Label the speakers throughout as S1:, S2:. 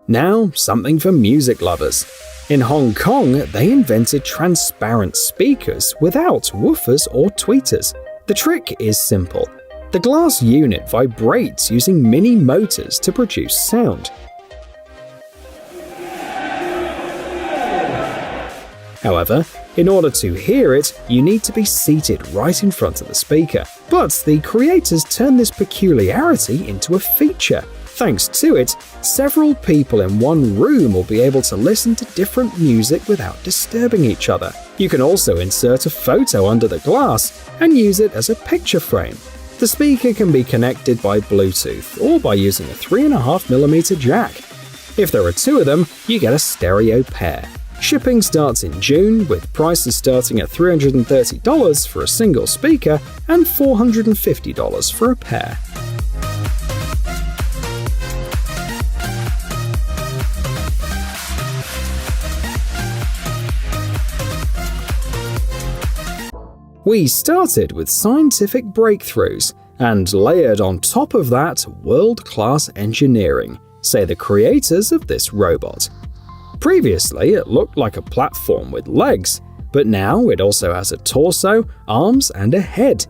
S1: Now, something for music lovers. In Hong Kong, they invented transparent speakers without woofers or tweeters. The trick is simple. The glass unit vibrates using mini motors to produce sound. However, in order to hear it, you need to be seated right in front of the speaker. But the creators turned this peculiarity into a feature. Thanks to it, several people in one room will be able to listen to different music without disturbing each other. You can also insert a photo under the glass and use it as a picture frame. The speaker can be connected by Bluetooth or by using a 3.5mm jack. If there are two of them, you get a stereo pair. Shipping starts in June, with prices starting at $330 for a single speaker and $450 for a pair. We started with scientific breakthroughs and layered on top of that world-class engineering, say the creators of this robot. Previously, it looked like a platform with legs, but now it also has a torso, arms, and a head.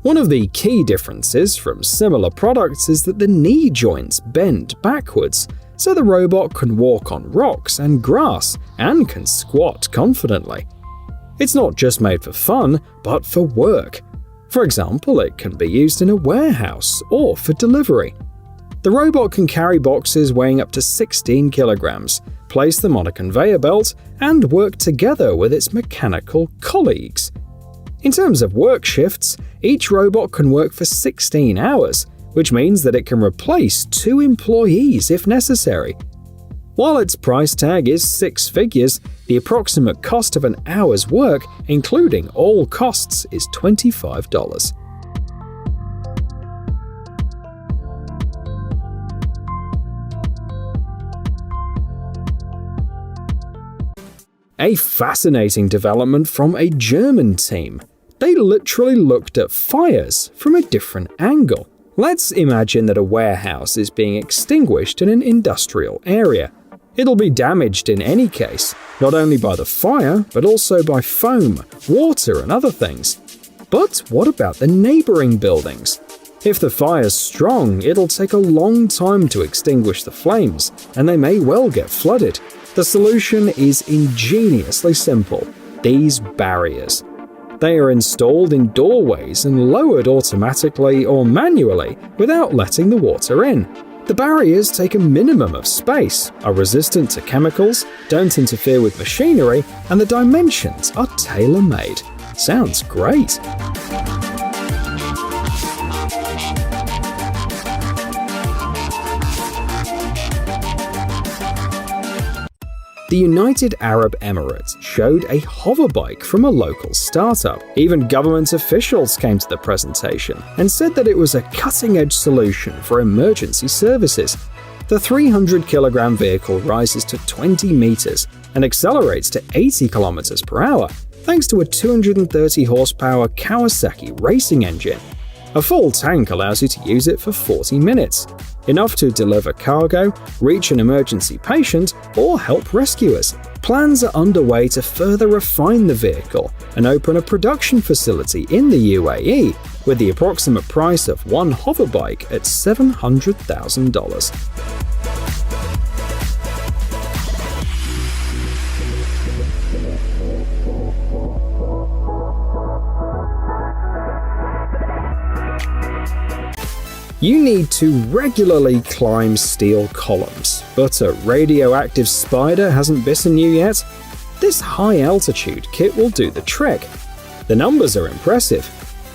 S1: One of the key differences from similar products is that the knee joints bend backwards, so the robot can walk on rocks and grass and can squat confidently. It's not just made for fun, but for work. For example, it can be used in a warehouse or for delivery. The robot can carry boxes weighing up to 16 kilograms, place them on a conveyor belt, and work together with its mechanical colleagues. In terms of work shifts, each robot can work for 16 hours, which means that it can replace 2 employees if necessary. While its price tag is 6 figures, the approximate cost of an hour's work, including all costs, is $25. A fascinating development from a German team. They literally looked at fires from a different angle. Let's imagine that a warehouse is being extinguished in an industrial area. It'll be damaged in any case, not only by the fire, but also by foam, water, and other things. But what about the neighboring buildings? If the fire's strong, it'll take a long time to extinguish the flames, and they may well get flooded. The solution is ingeniously simple: these barriers. They are installed in doorways and lowered automatically or manually without letting the water in. The barriers take a minimum of space, are resistant to chemicals, don't interfere with machinery, and the dimensions are tailor-made. Sounds great! The United Arab Emirates showed a hoverbike from a local startup. Even government officials came to the presentation and said that it was a cutting-edge solution for emergency services. The 300-kilogram vehicle rises to 20 meters and accelerates to 80 kilometers per hour thanks to a 230-horsepower Kawasaki racing engine. A full tank allows you to use it for 40 minutes, enough to deliver cargo, reach an emergency patient, or help rescuers. Plans are underway to further refine the vehicle and open a production facility in the UAE, with the approximate price of one hoverbike at $700,000. You need to regularly climb steel columns, but a radioactive spider hasn't bitten you yet? This high-altitude kit will do the trick. The numbers are impressive.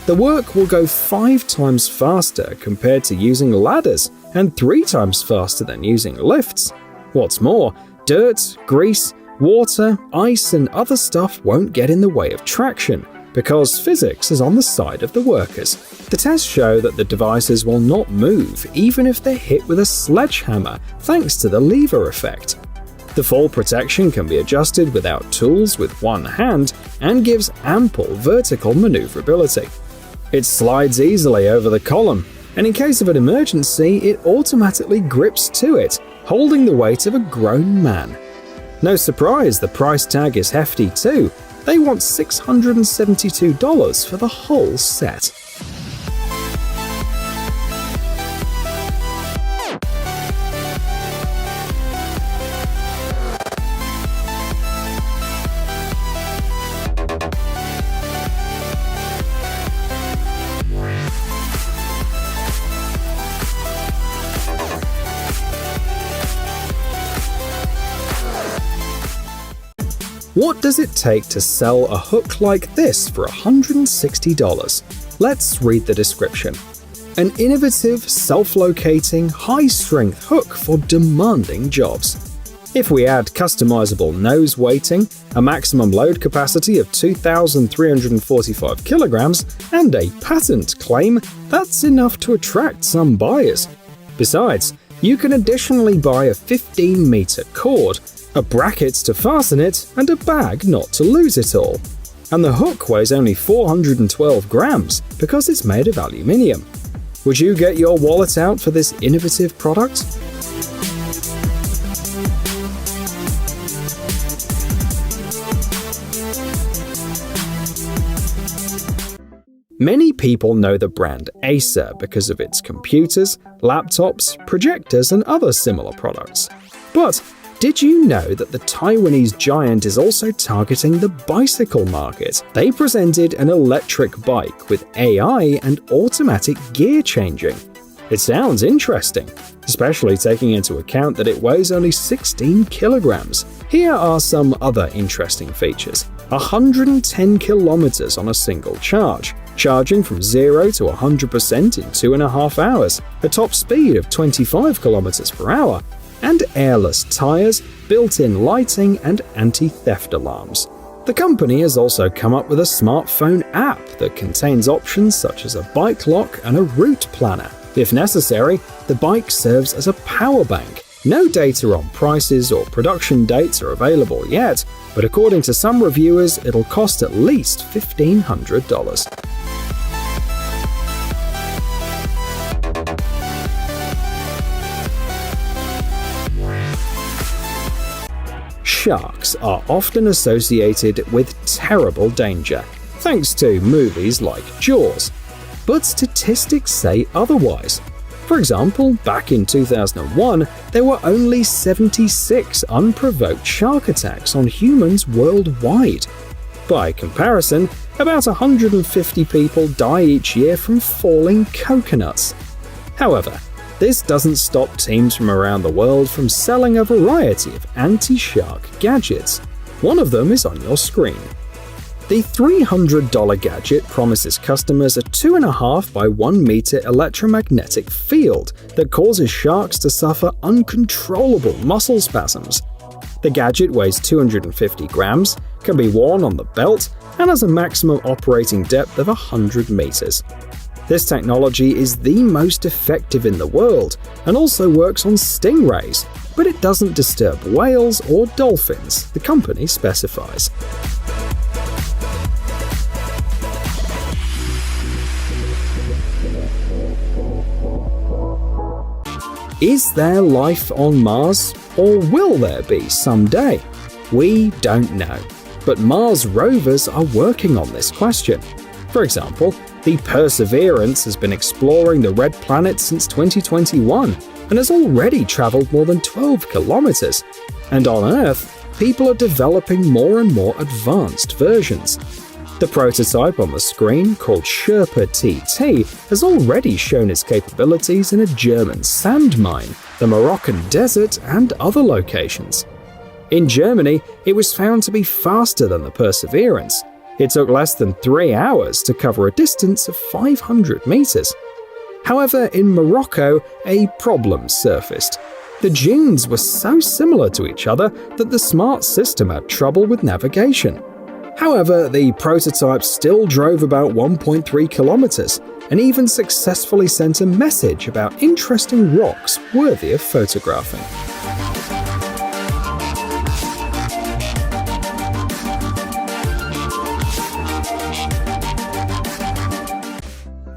S1: The work will go 5 times faster compared to using ladders and 3 times faster than using lifts. What's more, dirt, grease, water, ice, and other stuff won't get in the way of traction, because physics is on the side of the workers. The tests show that the devices will not move even if they're hit with a sledgehammer, thanks to the lever effect. The fall protection can be adjusted without tools with one hand and gives ample vertical maneuverability. It slides easily over the column, and in case of an emergency, it automatically grips to it, holding the weight of a grown man. No surprise the price tag is hefty too. They want $672 for the whole set. What does it take to sell a hook like this for $160? Let's read the description. An innovative, self-locating, high-strength hook for demanding jobs. If we add customizable nose weighting, a maximum load capacity of 2,345 kilograms, and a patent claim, that's enough to attract some buyers. Besides, you can additionally buy a 15-meter cord, a bracket to fasten it, and a bag not to lose it all. And the hook weighs only 412 grams because it's made of aluminium. Would you get your wallet out for this innovative product? Many people know the brand Acer because of its computers, laptops, projectors, and other similar products. But did you know that the Taiwanese giant is also targeting the bicycle market? They presented an electric bike with AI and automatic gear changing. It sounds interesting, especially taking into account that it weighs only 16 kilograms. Here are some other interesting features. 110 kilometers on a single charge, charging from 0 to 100% in 2.5 hours, a top speed of 25 kilometers per hour, and airless tires, built-in lighting, and anti-theft alarms. The company has also come up with a smartphone app that contains options such as a bike lock and a route planner. If necessary, the bike serves as a power bank. No data on prices or production dates are available yet, but according to some reviewers, it'll cost at least $1,500. Sharks are often associated with terrible danger, thanks to movies like Jaws. But statistics say otherwise. For example, back in 2001, there were only 76 unprovoked shark attacks on humans worldwide. By comparison, about 150 people die each year from falling coconuts. However, this doesn't stop teams from around the world from selling a variety of anti-shark gadgets. One of them is on your screen. The $300 gadget promises customers a 2.5 by 1 meter electromagnetic field that causes sharks to suffer uncontrollable muscle spasms. The gadget weighs 250 grams, can be worn on the belt, and has a maximum operating depth of 100 meters. This technology is the most effective in the world and also works on stingrays, but it doesn't disturb whales or dolphins, the company specifies. Is there life on Mars, or will there be someday? We don't know, but Mars rovers are working on this question. For example, the Perseverance has been exploring the red planet since 2021 and has already traveled more than 12 kilometers. And on Earth, people are developing more and more advanced versions. The prototype on the screen, called Sherpa TT, has already shown its capabilities in a German sand mine, the Moroccan desert, and other locations. In Germany, it was found to be faster than the Perseverance. It took less than 3 hours to cover a distance of 500 meters. However, in Morocco, a problem surfaced. The dunes were so similar to each other that the smart system had trouble with navigation. However, the prototype still drove about 1.3 kilometers and even successfully sent a message about interesting rocks worthy of photographing.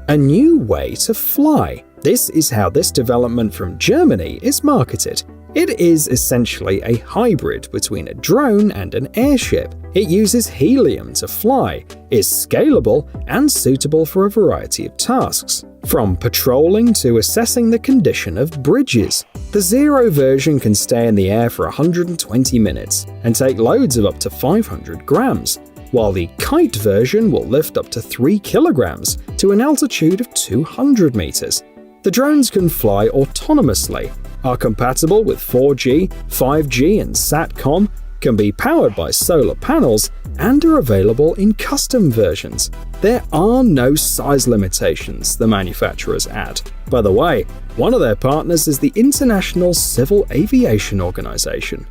S1: A new way to fly. This is how this development from Germany is marketed. It is essentially a hybrid between a drone and an airship. It uses helium to fly, is scalable, and suitable for a variety of tasks, from patrolling to assessing the condition of bridges. The Zero version can stay in the air for 120 minutes and take loads of up to 500 grams, while the Kite version will lift up to 3 kilograms to an altitude of 200 meters. The drones can fly autonomously, are compatible with 4G, 5G, and SATCOM, can be powered by solar panels, and are available in custom versions. There are no size limitations, the manufacturers add. By the way, one of their partners is the International Civil Aviation Organization.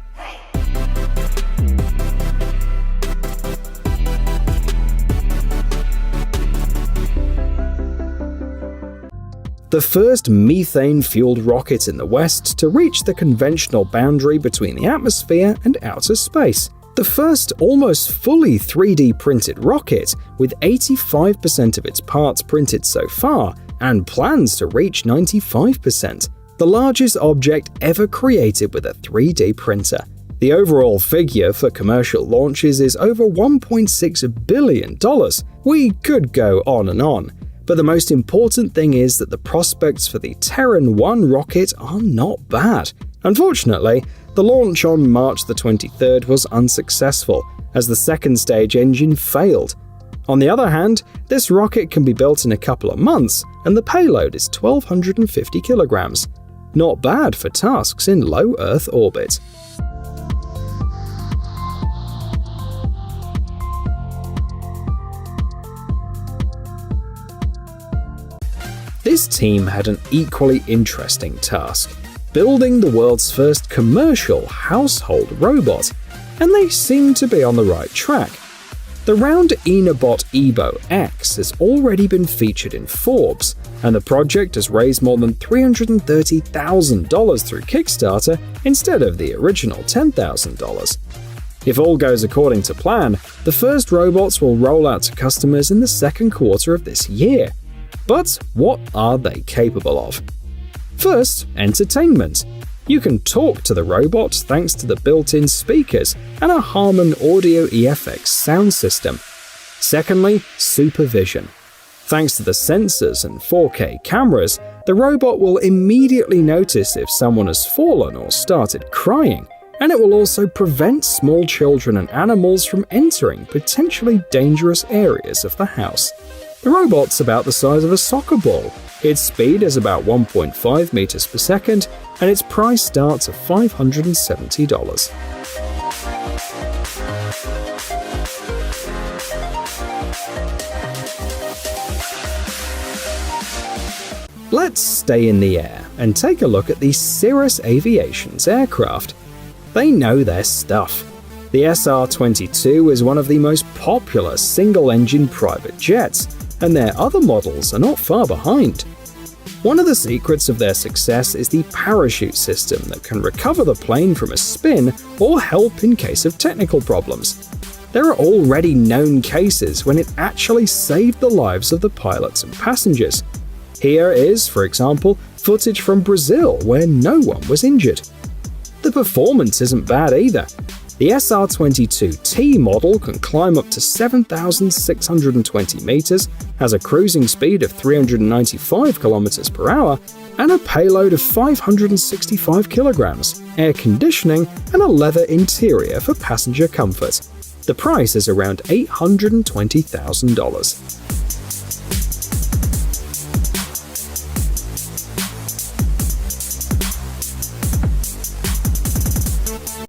S1: The first methane-fueled rocket in the West to reach the conventional boundary between the atmosphere and outer space. The first almost fully 3D printed rocket, with 85% of its parts printed so far, and plans to reach 95%. The largest object ever created with a 3D printer. The overall figure for commercial launches is over $1.6 billion. We could go on and on. But the most important thing is that the prospects for the Terran 1 rocket are not bad. Unfortunately, the launch on March the 23rd was unsuccessful, as the second stage engine failed. On the other hand, this rocket can be built in a couple of months, and the payload is 1,250 kilograms. Not bad for tasks in low Earth orbit. This team had an equally interesting task, building the world's first commercial household robot, and they seem to be on the right track. The round Enabot Ebo X has already been featured in Forbes, and the project has raised more than $330,000 through Kickstarter instead of the original $10,000. If all goes according to plan, the first robots will roll out to customers in the second quarter of this year. But what are they capable of? First, entertainment. You can talk to the robot thanks to the built-in speakers and a Harman Audio EFX sound system. Secondly, supervision. Thanks to the sensors and 4K cameras, the robot will immediately notice if someone has fallen or started crying, and it will also prevent small children and animals from entering potentially dangerous areas of the house. The robot's about the size of a soccer ball. Its speed is about 1.5 meters per second, and its price starts at $570. Let's stay in the air and take a look at the Cirrus Aviation's aircraft. They know their stuff. The SR-22 is one of the most popular single-engine private jets, and their other models are not far behind. One of the secrets of their success is the parachute system that can recover the plane from a spin or help in case of technical problems. There are already known cases when it actually saved the lives of the pilots and passengers. Here is, for example, footage from Brazil where no one was injured. The performance isn't bad either. The SR-22T model can climb up to 7,620 meters, has a cruising speed of 395 kilometers per hour, and a payload of 565 kilograms, air conditioning, and a leather interior for passenger comfort. The price is around $820,000.